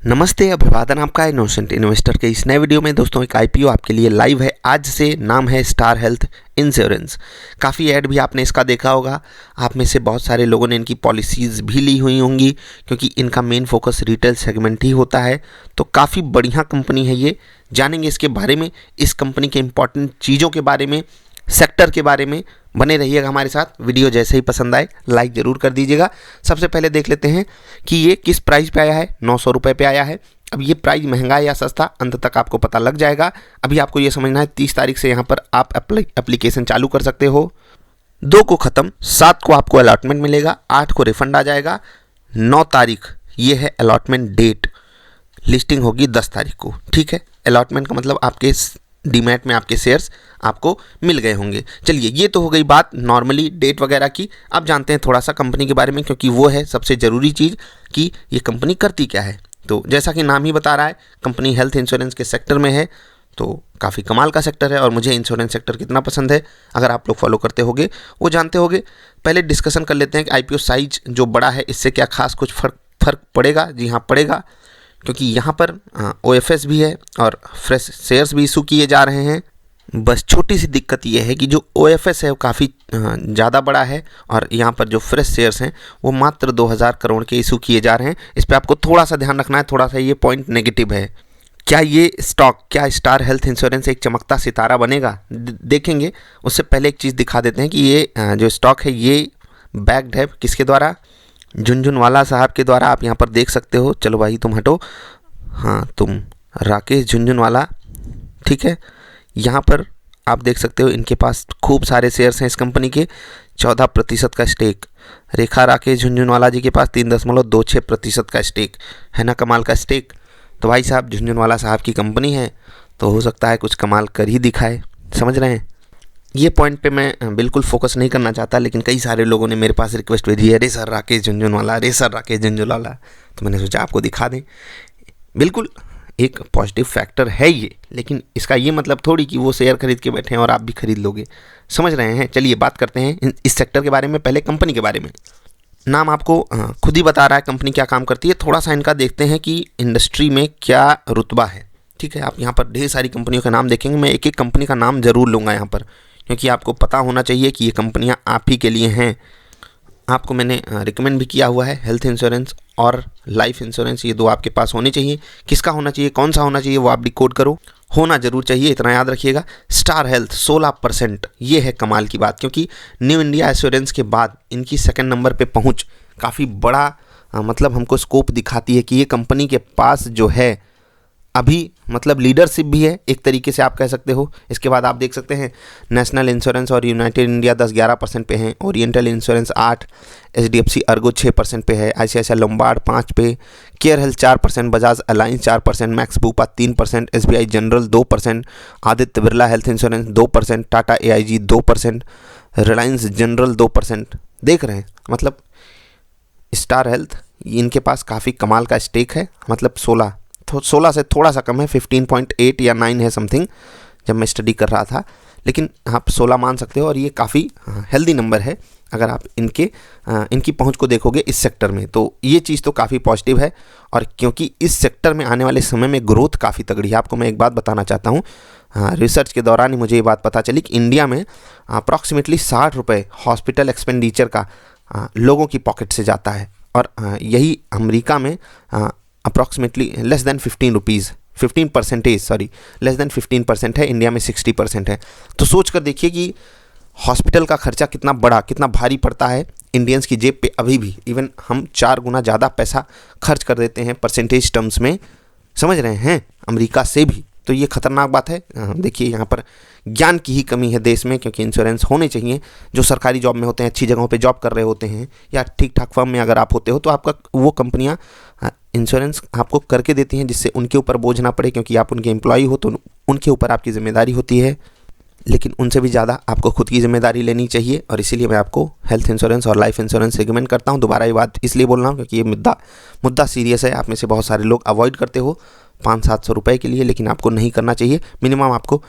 नमस्ते, अभिवादन आपका इनोसेंट इन्वेस्टर के इस नए वीडियो में। दोस्तों, एक आईपीओ आपके लिए लाइव है आज से। नाम है स्टार हेल्थ इंश्योरेंस। काफ़ी ऐड भी आपने इसका देखा होगा। आप में से बहुत सारे लोगों ने इनकी पॉलिसीज़ भी ली हुई होंगी, क्योंकि इनका मेन फोकस रिटेल सेगमेंट ही होता है। तो काफ़ी बढ़िया कंपनी है ये। जानेंगे इसके बारे में, इस कंपनी के इंपॉर्टेंट चीज़ों के बारे में, सेक्टर के बारे में। बने रहिएगा हमारे साथ। वीडियो जैसे ही पसंद आए लाइक ज़रूर कर दीजिएगा। सबसे पहले देख लेते हैं कि ये किस प्राइस पे आया है। 900 रुपये पे आया है। अब ये प्राइस महंगा है या सस्ता, अंत तक आपको पता लग जाएगा। अभी आपको ये समझना है 30 तारीख से यहाँ पर आप एप्लीकेशन चालू कर सकते हो। 2 को ख़त्म, 7 को आपको अलॉटमेंट मिलेगा, 8 को रिफंड आ जाएगा, 9 तारीख ये है अलॉटमेंट डेट। लिस्टिंग होगी 10 तारीख को। ठीक है, अलॉटमेंट का मतलब आपके डीमैट में आपके शेयर्स आपको मिल गए होंगे। चलिए, ये तो हो गई बात नॉर्मली डेट वगैरह की। अब जानते हैं थोड़ा सा कंपनी के बारे में, क्योंकि वो है सबसे ज़रूरी चीज़ कि ये कंपनी करती क्या है। तो जैसा कि नाम ही बता रहा है, कंपनी हेल्थ इंश्योरेंस के सेक्टर में है। तो काफ़ी कमाल का सेक्टर है, और मुझे इंश्योरेंस सेक्टर कितना पसंद है अगर आप लोग फॉलो करते होगे वो जानते होगे। पहले डिस्कशन कर लेते हैं कि आईपीओ साइज जो बड़ा है इससे क्या खास कुछ फ़र्क पड़ेगा। जी हाँ, पड़ेगा, क्योंकि यहाँ पर ओएफएस भी है और फ्रेश शेयर्स भी इशू किए जा रहे हैं। बस छोटी सी दिक्कत ये है कि जो ओएफएस है वो काफ़ी ज़्यादा बड़ा है, और यहाँ पर जो फ्रेश शेयर्स हैं वो मात्र 2000 करोड़ के इशू किए जा रहे हैं। इस पर आपको थोड़ा सा ध्यान रखना है, थोड़ा सा ये पॉइंट नेगेटिव है। क्या ये स्टॉक, क्या स्टार हेल्थ इंश्योरेंस एक चमकता सितारा बनेगा, देखेंगे। उससे पहले एक चीज़ दिखा देते हैं कि ये जो स्टॉक है ये बैक्ड है किसके द्वारा, झुनझुनवाला साहब के द्वारा। आप यहाँ पर देख सकते हो। चलो भाई तुम हटो, हाँ तुम, राकेश झुनझुनवाला। ठीक है, यहाँ पर आप देख सकते हो इनके पास खूब सारे शेयर्स हैं इस कंपनी के। 14% का स्टेक रेखा राकेश झुनझुनवाला जी के पास 3.26% का स्टेक है ना। कमाल का स्टेक। तो भाई साहब, झुनझुनवाला साहब की कंपनी है तो हो सकता है कुछ कमाल कर ही दिखाए। समझ रहे हैं। ये पॉइंट पे मैं बिल्कुल फोकस नहीं करना चाहता, लेकिन कई सारे लोगों ने मेरे पास रिक्वेस्ट भेजी है, अरे सर राकेश झुनझुनवाला, अरे सर राकेश झुनझुनवाला। तो मैंने सोचा आपको दिखा दें। बिल्कुल एक पॉजिटिव फैक्टर है ये, लेकिन इसका ये मतलब थोड़ी कि वो शेयर खरीद के बैठे हैं और आप भी खरीद लोगे। समझ रहे हैं। चलिए बात करते हैं इस सेक्टर के बारे में। पहले कंपनी के बारे में। नाम आपको खुद ही बता रहा है कंपनी क्या काम करती है। थोड़ा सा इनका देखते हैं कि इंडस्ट्री में क्या रुतबा है। ठीक है, आप यहाँ पर ढेर सारी कंपनियों का नाम देखेंगे। मैं एक एक कंपनी का नाम ज़रूर लूँगा यहाँ पर, क्योंकि आपको पता होना चाहिए कि ये कंपनियाँ आप ही के लिए हैं। आपको मैंने रिकमेंड भी किया हुआ है हेल्थ इंश्योरेंस और लाइफ इंश्योरेंस, ये 2 आपके पास होने चाहिए। किसका होना चाहिए, कौन सा होना चाहिए, वो आप डिकोड करो। होना जरूर चाहिए, इतना याद रखिएगा। स्टार हेल्थ 16%, ये है कमाल की बात, क्योंकि न्यू इंडिया एश्योरेंस के बाद इनकी सेकंड नंबर पे पहुंच काफ़ी बड़ा मतलब हमको स्कोप दिखाती है कि ये कंपनी के पास जो है अभी मतलब लीडरशिप भी है, एक तरीके से आप कह सकते हो। इसके बाद आप देख सकते हैं नेशनल इंश्योरेंस और यूनाइटेड इंडिया 10-11% पे हैं, ओरिएंटल इंश्योरेंस 8, एचडीएफसी अर्गो 6% पे है, आईसीआईसीआई लोम्बार्ड 5 पे, care health 4%, Bajaj alliance 4%, max Bupa 3%, SBI general 2%, Aditya Birla health insurance 2%, Tata AIG 2%, Reliance general 2%। देख रहे हैं, मतलब स्टार हेल्थ इनके पास काफ़ी कमाल का स्टेक है। मतलब 16 से थोड़ा सा कम है, 15.8 या 9 है समथिंग, जब मैं स्टडी कर रहा था। लेकिन आप 16 मान सकते हो, और ये काफ़ी हेल्दी नंबर है अगर आप इनकी पहुंच को देखोगे इस सेक्टर में। तो ये चीज़ तो काफ़ी पॉजिटिव है, और क्योंकि इस सेक्टर में आने वाले समय में ग्रोथ काफ़ी तगड़ी है। आपको मैं एक बात बताना चाहता हूँ। रिसर्च के दौरान ही मुझे ये बात पता चली कि इंडिया में अप्रॉक्सीमेटली 60 रुपये हॉस्पिटल एक्सपेंडिचर का लोगों की पॉकेट से जाता है, और यही अमेरिका में अप्रॉक्सीमेटली लेस देन 15% है। इंडिया में 60% है। तो सोच कर देखिए कि हॉस्पिटल का खर्चा कितना बड़ा, कितना भारी पड़ता है इंडियंस की जेब पे। अभी भी इवन हम 4 गुना ज़्यादा पैसा खर्च कर देते हैं परसेंटेज टर्म्स में, समझ रहे हैं, अमेरिका से भी। तो ये खतरनाक बात है। देखिए यहाँ पर ज्ञान की ही कमी है देश में, क्योंकि इंश्योरेंस होने चाहिए। जो सरकारी जॉब में होते हैं, अच्छी जगहों पे जॉब कर रहे होते हैं, या ठीक ठाक फर्म में अगर आप होते हो, तो आपका वो कंपनियाँ इंश्योरेंस आपको करके देती हैं, जिससे उनके ऊपर बोझ ना पड़े, क्योंकि आप उनके एम्प्लॉई हो तो उनके ऊपर आपकी जिम्मेदारी होती है। लेकिन उनसे भी ज़्यादा आपको खुद की जिम्मेदारी लेनी चाहिए, और इसीलिए मैं आपको हेल्थ इंश्योरेंस और लाइफ इंश्योरेंस रिकमेंड करता हूँ। दोबारा ये बात इसलिए बोल रहा हूँ क्योंकि ये मुद्दा सीरियस है। आप में से बहुत सारे लोग अवॉइड करते हो 500-700 रुपये के लिए, लेकिन आपको नहीं करना चाहिए। मिनिमम आपको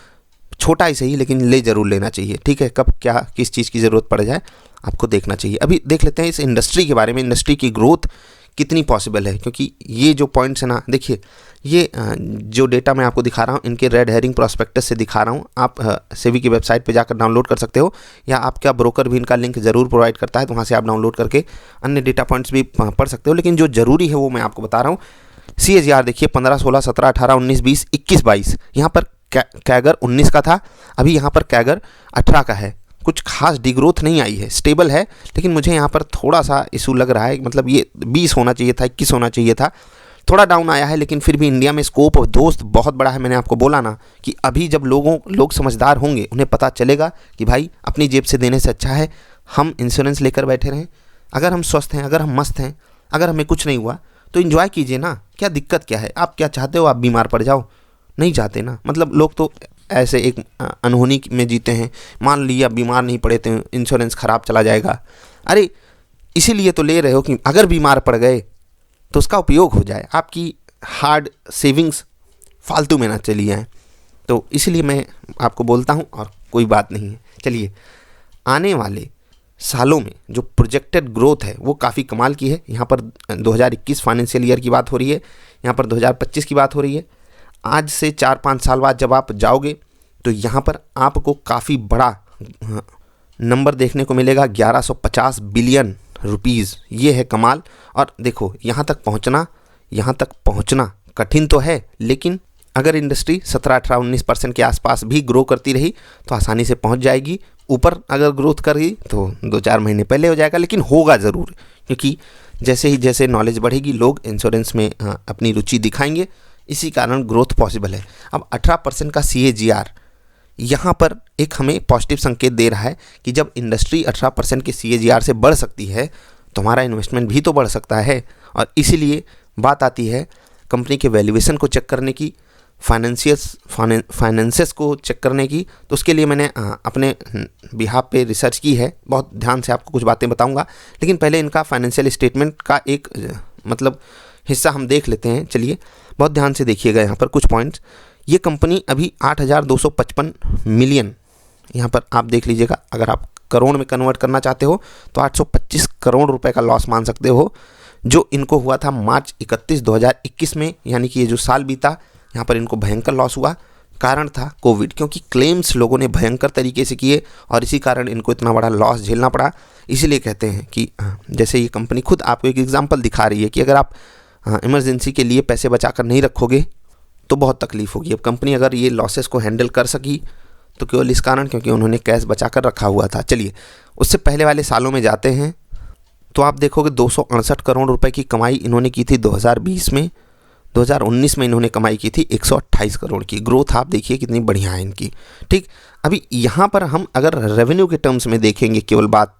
छोटा ही सही, लेकिन ले ज़रूर लेना चाहिए। ठीक है, कब क्या किस चीज़ की ज़रूरत पड़ जाए आपको देखना चाहिए। अभी देख लेते हैं इस इंडस्ट्री के बारे में। इंडस्ट्री की ग्रोथ कितनी पॉसिबल है, क्योंकि ये जो पॉइंट्स है ना, देखिए ये जो डेटा मैं आपको दिखा रहा हूँ इनके रेड हेरिंग प्रॉस्पेक्टस से दिखा रहा हूँ। आप सेबी की वेबसाइट पे जाकर डाउनलोड कर सकते हो, या आपका ब्रोकर भी इनका लिंक ज़रूर प्रोवाइड करता है, तो वहाँ से आप डाउनलोड करके अन्य डेटा पॉइंट्स भी पढ़ सकते हो। लेकिन जो ज़रूरी है वो मैं आपको बता रहा हूँ। CAGR देखिए 15, 16, 17, 18, 19, 20, 21, 22, यहाँ पर कैगर 19 का था, अभी यहाँ पर कैगर 18 का है। कुछ खास डिग्रोथ नहीं आई है, स्टेबल है, लेकिन मुझे यहाँ पर थोड़ा सा इशू लग रहा है। मतलब ये 20 होना चाहिए था, 21 होना चाहिए था, थोड़ा डाउन आया है। लेकिन फिर भी इंडिया में स्कोप दोस्त बहुत बड़ा है। मैंने आपको बोला ना कि अभी जब लोग समझदार होंगे, उन्हें पता चलेगा कि भाई अपनी जेब से देने से अच्छा है हम इंश्योरेंस लेकर बैठे रहें। अगर हम स्वस्थ हैं, अगर हम मस्त हैं, अगर हमें कुछ नहीं हुआ तो एंजॉय कीजिए ना, क्या दिक्कत क्या है। आप क्या चाहते हो, आप बीमार पड़ जाओ? नहीं चाहते ना। मतलब लोग तो ऐसे एक अनहोनी में जीते हैं, मान लिया बीमार नहीं पड़े तो इंश्योरेंस ख़राब चला जाएगा। अरे इसीलिए तो ले रहे हो कि अगर बीमार पड़ गए तो उसका उपयोग हो जाए, आपकी हार्ड सेविंग्स फालतू में ना चली जाए। तो इसलिए मैं आपको बोलता हूँ, और कोई बात नहीं है। चलिए, आने वाले सालों में जो प्रोजेक्टेड ग्रोथ है वो काफ़ी कमाल की है। यहाँ पर 2021 फाइनेंशियल ईयर की बात हो रही है, यहाँ पर 2025 की बात हो रही है। आज से 4-5 साल बाद जब आप जाओगे तो यहाँ पर आपको काफ़ी बड़ा नंबर देखने को मिलेगा, 1150 बिलियन रुपीज़। ये है कमाल। और देखो यहाँ तक पहुँचना कठिन तो है, लेकिन अगर इंडस्ट्री 17, 18, 19% के आसपास भी ग्रो करती रही तो आसानी से पहुँच जाएगी। ऊपर अगर ग्रोथ करेगी तो 2-4 महीने पहले हो जाएगा, लेकिन होगा ज़रूर, क्योंकि जैसे नॉलेज बढ़ेगी लोग इंश्योरेंस में अपनी रुचि दिखाएंगे, इसी कारण ग्रोथ पॉसिबल है। अब 18% का CAGR यहाँ पर एक हमें पॉजिटिव संकेत दे रहा है कि जब इंडस्ट्री 18% के CAGR से बढ़ सकती है तो हमारा इन्वेस्टमेंट भी तो बढ़ सकता है। और इसीलिए बात आती है कंपनी के वैल्यूएशन को चेक करने की, फाइनेंसेस को चेक करने की। तो उसके लिए मैंने अपने बिहाफ पे रिसर्च की है, बहुत ध्यान से आपको कुछ बातें बताऊंगा। लेकिन पहले इनका फाइनेंशियल स्टेटमेंट का एक मतलब हिस्सा हम देख लेते हैं। चलिए बहुत ध्यान से देखिएगा यहाँ पर कुछ पॉइंट्स। ये कंपनी अभी 8,255 मिलियन, यहाँ पर आप देख लीजिएगा, अगर आप करोड़ में कन्वर्ट करना चाहते हो तो 825 करोड़ रुपए का लॉस मान सकते हो, जो इनको हुआ था मार्च 31, 2021 में। यानी कि ये जो साल बीता, यहाँ पर इनको भयंकर लॉस हुआ। कारण था कोविड, क्योंकि क्लेम्स लोगों ने भयंकर तरीके से किए और इसी कारण इनको इतना बड़ा लॉस झेलना पड़ा। इसीलिए कहते हैं कि जैसे ये कंपनी खुद आपको एक एग्जांपल दिखा रही है कि अगर आप इमरजेंसी के लिए पैसे बचा कर नहीं रखोगे तो बहुत तकलीफ होगी। अब कंपनी अगर ये लॉसेस को हैंडल कर सकी तो केवल इस कारण क्योंकि उन्होंने कैश बचा कर रखा हुआ था। चलिए उससे पहले वाले सालों में जाते हैं तो आप देखोगे 268 करोड़ रुपए की कमाई इन्होंने की थी 2020 में। 2019 में इन्होंने कमाई की थी 128 करोड़ की। ग्रोथ आप देखिए कितनी बढ़िया है इनकी। ठीक, अभी यहाँ पर हम अगर रेवेन्यू के टर्म्स में देखेंगे केवल बात,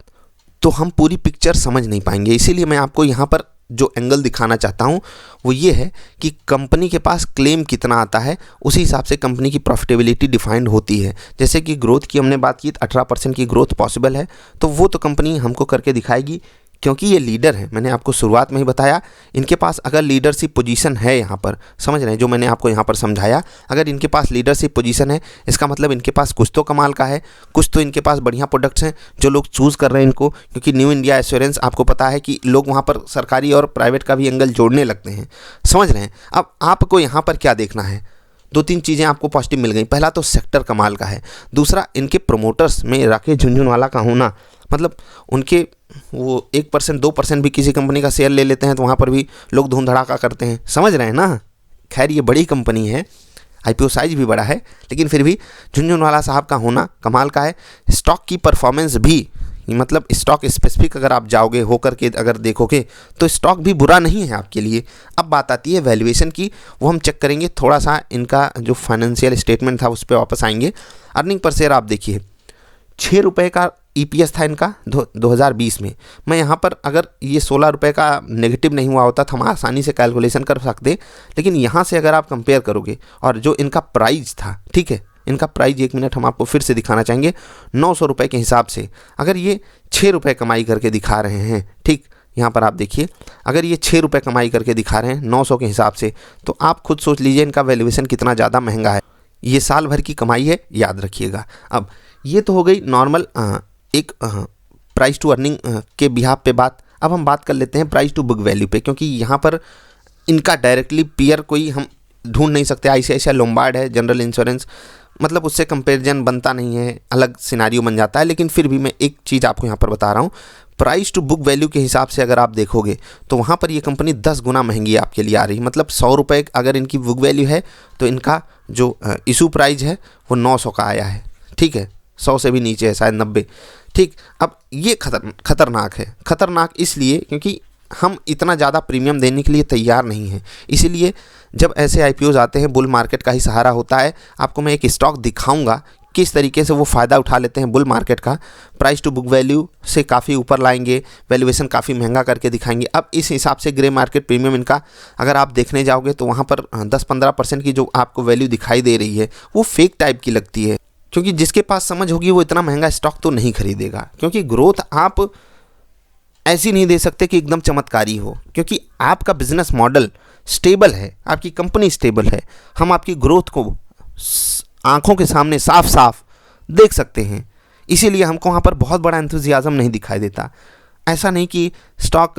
तो हम पूरी पिक्चर समझ नहीं पाएंगे। इसीलिए मैं आपको यहाँ पर जो एंगल दिखाना चाहता हूँ वो ये है कि कंपनी के पास क्लेम कितना आता है, उसी हिसाब से कंपनी की प्रॉफिटेबिलिटी डिफाइंड होती है। जैसे कि ग्रोथ की हमने बात की, 18% की ग्रोथ पॉसिबल है, तो वो तो कंपनी हमको करके दिखाएगी, क्योंकि ये लीडर है। मैंने आपको शुरुआत में ही बताया, इनके पास अगर लीडरशिप पोजीशन है, यहाँ पर समझ रहे हैं जो मैंने आपको यहाँ पर समझाया, अगर इनके पास लीडरशिप पोजीशन है इसका मतलब इनके पास कुछ तो कमाल का है, कुछ तो इनके पास बढ़िया प्रोडक्ट्स हैं जो लोग चूज़ कर रहे हैं इनको। क्योंकि न्यू इंडिया एश्योरेंस आपको पता है कि लोग वहाँ पर सरकारी और प्राइवेट का भी एंगल जोड़ने लगते हैं, समझ रहे हैं। अब आपको यहाँ पर क्या देखना है, 2-3 चीज़ें आपको पॉजिटिव मिल गई। पहला तो सेक्टर कमाल का है, दूसरा इनके प्रोमोटर्स में राकेश झुनझुनवाला का होना, मतलब उनके वो 1%, 2% भी किसी कंपनी का शेयर ले लेते हैं तो वहाँ पर भी लोग धूम धड़ाका करते हैं, समझ रहे हैं ना। खैर ये बड़ी कंपनी है, IPO साइज भी बड़ा है, लेकिन फिर भी झुनझुनवाला साहब का होना कमाल का है। स्टॉक की परफॉर्मेंस भी, मतलब स्टॉक स्पेसिफिक अगर आप जाओगे होकर के अगर देखोगे तो स्टॉक भी बुरा नहीं है आपके लिए। अब बात आती है वैल्यूएशन की, वो हम चेक करेंगे थोड़ा सा। इनका जो फाइनेंशियल स्टेटमेंट था उस पर वापस आएंगे। अर्निंग पर शेयर आप देखिए 6 रुपये का EPS था इनका 2020 में। मैं यहाँ पर अगर ये 16 रुपये का नेगेटिव नहीं हुआ होता तो हम आसानी से कैलकुलेशन कर सकते, लेकिन यहाँ से अगर आप कंपेयर करोगे और जो इनका प्राइस था, ठीक है, इनका प्राइस 1 मिनट हम आपको फिर से दिखाना चाहेंगे, 900 रुपये के हिसाब से अगर ये 6 रुपये कमाई करके दिखा रहे हैं, ठीक, यहाँ पर आप देखिए अगर ये 6 रुपये कमाई करके दिखा रहे हैं 900 के हिसाब से, तो आप खुद सोच लीजिए इनका वैल्यूएशन कितना ज़्यादा महंगा है। ये साल भर की कमाई है, याद रखिएगा। अब ये तो हो गई नॉर्मल एक प्राइस टू अर्निंग के बिहाफ पे बात। अब हम बात कर लेते हैं प्राइस टू बुक वैल्यू पे, क्योंकि यहाँ पर इनका डायरेक्टली पीयर कोई हम ढूंढ नहीं सकते। आईसीआईसीआई लोम्बार्ड है, जनरल इंश्योरेंस, मतलब उससे कंपैरिजन बनता नहीं है, अलग सिनारियो बन जाता है। लेकिन फिर भी मैं एक चीज़ आपको यहाँ पर बता रहा हूँ, प्राइस टू बुक वैल्यू के हिसाब से अगर आप देखोगे तो वहाँ पर ये कंपनी 10 गुना महंगी आपके लिए आ रही है। मतलब 100 रुपये अगर इनकी बुक वैल्यू है तो इनका जो इशू प्राइस है वो 900 का आया है, ठीक है, 100 से भी नीचे है, शायद 90, ठीक। अब ये खतरनाक है। खतरनाक इसलिए क्योंकि हम इतना ज़्यादा प्रीमियम देने के लिए तैयार नहीं हैं। इसीलिए जब ऐसे आईपीओज आते हैं, बुल मार्केट का ही सहारा होता है। आपको मैं एक स्टॉक दिखाऊंगा किस तरीके से वो फ़ायदा उठा लेते हैं बुल मार्केट का, प्राइस टू बुक वैल्यू से काफ़ी ऊपर लाएंगे, वैल्यूएशन काफ़ी महंगा करके दिखाएंगे। अब इस हिसाब से ग्रे मार्केट प्रीमियम इनका अगर आप देखने जाओगे तो वहाँ पर 10-15% की जो आपको वैल्यू दिखाई दे रही है वो फेक टाइप की लगती है, क्योंकि जिसके पास समझ होगी वो इतना महंगा स्टॉक तो नहीं खरीदेगा। क्योंकि ग्रोथ आप ऐसी नहीं दे सकते कि एकदम चमत्कारी हो, क्योंकि आपका बिजनेस मॉडल स्टेबल है, आपकी कंपनी स्टेबल है। हम आपकी ग्रोथ को आंखों के सामने साफ साफ देख सकते हैं, इसीलिए हमको वहाँ पर बहुत बड़ा एंथुजियाज्म नहीं दिखाई देता। ऐसा नहीं कि स्टॉक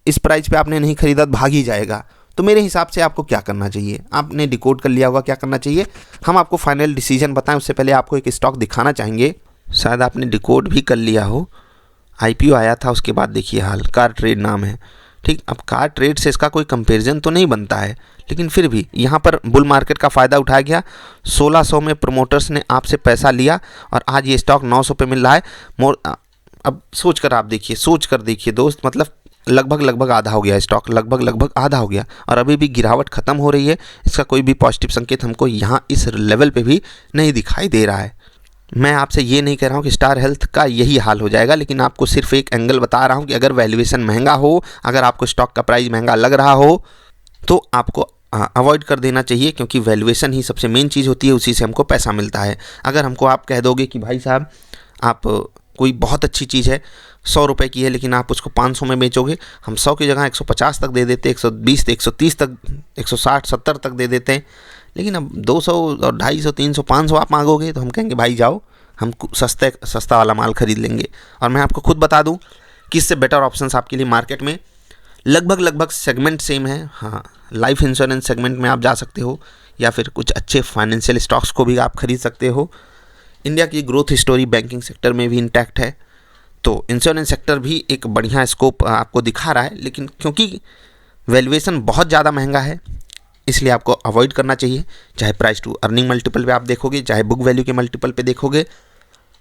इस प्राइस पे आपने नहीं खरीदा तो भाग ही जाएगा। तो मेरे हिसाब से आपको क्या करना चाहिए, आपने डिकोड कर लिया होगा क्या करना चाहिए। हम आपको फाइनल डिसीजन बताएं उससे पहले आपको एक स्टॉक दिखाना चाहेंगे, शायद आपने डिकोड भी कर लिया हो। आईपीओ आया था उसके बाद देखिए हाल, कार ट्रेड नाम है, ठीक। अब कार ट्रेड से इसका कोई कंपैरिजन तो नहीं बनता है, लेकिन फिर भी यहाँ पर बुल मार्केट का फ़ायदा उठाया गया। 1600 में प्रमोटर्स ने आपसे पैसा लिया और आज ये स्टॉक 900 पे मिल रहा है। अब सोच कर आप देखिए, सोच कर देखिए दोस्त, मतलब लगभग आधा हो गया स्टॉक, लगभग आधा हो गया और अभी भी गिरावट ख़त्म हो रही है। इसका कोई भी पॉजिटिव संकेत हमको यहाँ इस लेवल पे भी नहीं दिखाई दे रहा है। मैं आपसे ये नहीं कह रहा हूँ कि स्टार हेल्थ का यही हाल हो जाएगा, लेकिन आपको सिर्फ एक एंगल बता रहा हूँ कि अगर वैल्यूएशन महंगा हो, अगर आपको स्टॉक का प्राइस महंगा लग रहा हो तो आपको अवॉइड कर देना चाहिए, क्योंकि वैल्यूएशन ही सबसे मेन चीज़ होती है, उसी से हमको पैसा मिलता है। अगर हमको आप कह दोगे कि भाई साहब आप कोई बहुत अच्छी चीज़ है 100 रुपये की है लेकिन आप उसको 500 में बेचोगे, हम 100 की जगह 150 तक दे देते, 120 130 तक, 160 70 तक दे देते हैं। लेकिन अब 200 और 250 300 500 आप मांगोगे तो हम कहेंगे भाई जाओ, हम सस्ता वाला माल खरीद लेंगे। और मैं आपको खुद बता दूं कि इससे बेटर ऑप्शंस आपके लिए मार्केट में लगभग सेगमेंट सेम है। हाँ, लाइफ इंश्योरेंस सेगमेंट में आप जा सकते हो या फिर कुछ अच्छे फाइनेंशियल स्टॉक्स को भी आप खरीद सकते हो। इंडिया की ग्रोथ स्टोरी बैंकिंग सेक्टर में भी इंटैक्ट है, तो इंश्योरेंस सेक्टर भी एक बढ़िया स्कोप आपको दिखा रहा है। लेकिन क्योंकि वैल्यूएशन बहुत ज़्यादा महंगा है इसलिए आपको अवॉइड करना चाहिए। चाहे प्राइस टू अर्निंग मल्टीपल पे आप देखोगे, चाहे बुक वैल्यू के मल्टीपल पे देखोगे,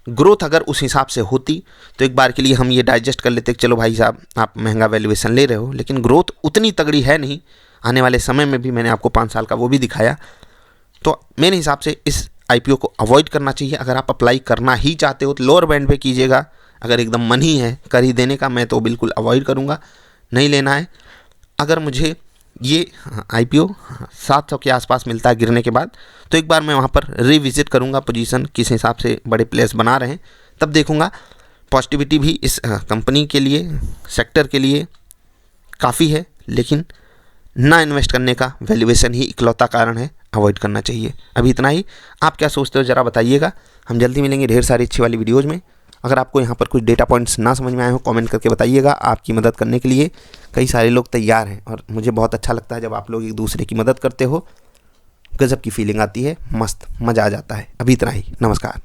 ग्रोथ अगर उस हिसाब से होती तो एक बार के लिए हम ये डाइजेस्ट कर लेते कि चलो भाई साहब आप महंगा वैल्यूएशन ले रहे हो, लेकिन ग्रोथ उतनी तगड़ी है नहीं। आने वाले समय में भी मैंने आपको 5 साल का वो भी दिखाया। तो मेरे हिसाब से इस आईपीओ को अवॉइड करना चाहिए। अगर आप अप्लाई करना ही चाहते हो तो लोअर बैंड पे कीजिएगा। अगर एकदम मन ही है कर ही देने का, मैं तो बिल्कुल अवॉइड करूँगा, नहीं लेना है। अगर मुझे ये आईपीओ 700 के आसपास मिलता है गिरने के बाद, तो एक बार मैं वहाँ पर रिविज़िट करूँगा पोजीशन, किस हिसाब से बड़े प्लेयर्स बना रहे हैं, तब देखूँगा। पॉजिटिविटी भी इस कंपनी के लिए, सेक्टर के लिए काफ़ी है, लेकिन ना इन्वेस्ट करने का वैल्यूएशन ही इकलौता कारण है, अवॉइड करना चाहिए। अभी इतना ही। आप क्या सोचते हो ज़रा बताइएगा। हम जल्दी मिलेंगे ढेर सारी अच्छी वाली वीडियोज़ में। अगर आपको यहाँ पर कुछ डेटा पॉइंट्स ना समझ में आए हो कमेंट करके बताइएगा। आपकी मदद करने के लिए कई सारे लोग तैयार हैं और मुझे बहुत अच्छा लगता है जब आप लोग एक दूसरे की मदद करते हो। गजब की फीलिंग आती है, मस्त मज़ा आ जाता है। अभी इतना ही, नमस्कार।